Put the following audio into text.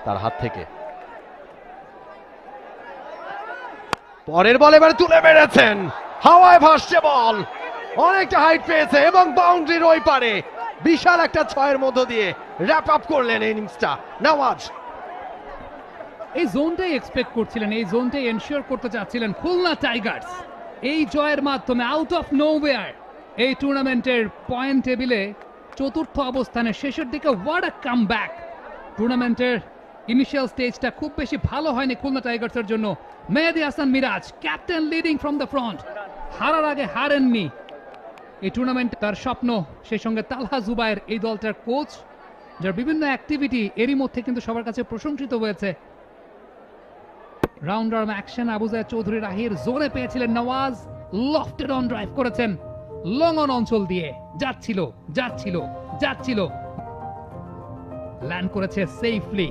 তার হাত থেকে। পরের বল এবারে তুলে মেরেছেন, হাওয়ায় ভাসছে বল, অনেকটা হাইট পেয়েছে এবং বাউন্ডারির ওই পারে বিশাল একটা ছয়ের মধ্য দিয়ে র্যাপ আপ করলেন এই ইনিংসটা নওয়াজ। এই জোনটাই এক্সপেক্ট করছিলেন, এই জোনটাই এনশিওর করতে চাচ্ছিলেন খুলনা টাইগার্স। এই জয়ের মাধ্যমে আউট অফ নোওয়্যার এই টুর্নামেন্টের পয়েন্ট টেবিলে চতুর্থ অবস্থানে শেষের দিকে হোয়াট আ কামব্যাক। টুর্নামেন্টের ইনিশিয়াল স্টেজটা খুব বেশি ভালো হয়নি খুলনা টাইগার্সের জন্য। Mehedi Hasan Miraz captain leading from the front, হারার আগে হারেননি। এই টুর্নামেন্ট তার স্বপ্ন, সেই সঙ্গে তালহা জুবায়ের এই দলটার কোচ, যার বিভিন্ন অ্যাক্টিভিটি এরই মধ্যে কিন্তু সবার কাছে প্রশংসিত হয়েছে। রাউন্ড আর্ম অ্যাকশন আবু জায়েদ চৌধুরী রাহির জোরে পেয়েছিলেন নওয়াজ, লফটেড অন ড্রাইভ করেছেন লং অন অঞ্চল দিয়ে, যাচ্ছিল যাচ্ছিল যাচ্ছিল, ল্যান্ড করেছে সেফলি।